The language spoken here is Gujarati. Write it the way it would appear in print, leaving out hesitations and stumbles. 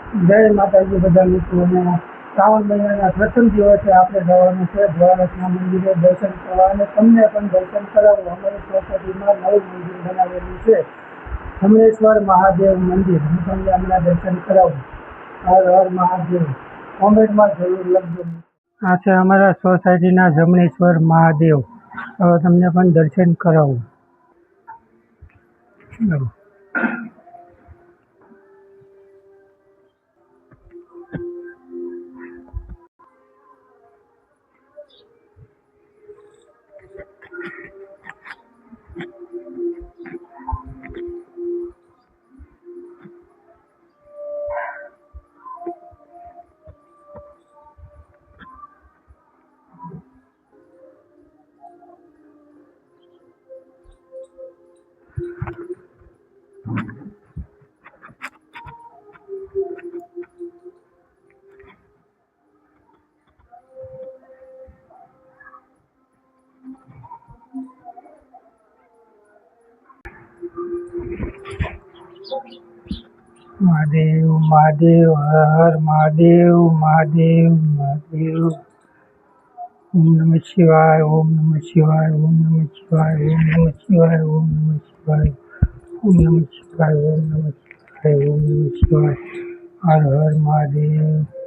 જય માતાજી બધા મિત્રોને। શ્રાવણ મહિનાના પ્રથમ દિવસે આપણે જવાનું છે દ્વારકના મંદિરે દર્શન કરવા અને તમને પણ દર્શન કરાવવું। અમારી સોસાયટીમાં નવું મંદિર બનાવેલું છે જમણેશ્વર મહાદેવ મંદિર। હું તમને હમણાં દર્શન કરાવું। હર હર મહાદેવ કોમેન્ટમાં જરૂર લખજો। આ છે અમારા સોસાયટીના જમણેશ્વર મહાદેવ। હવે તમને પણ દર્શન કરાવું। महादेव महादेव हर हर महादेव महादेव महादेव। ओम नमः शिवाय ओम नमः शिवाय ओम नमः शिवाय ओम नमः शिवाय ओम नमः शिवाय ओम नमः शिवाय ओम नमः शिवाय ओम नमः शिवाय। हर हर महादेव।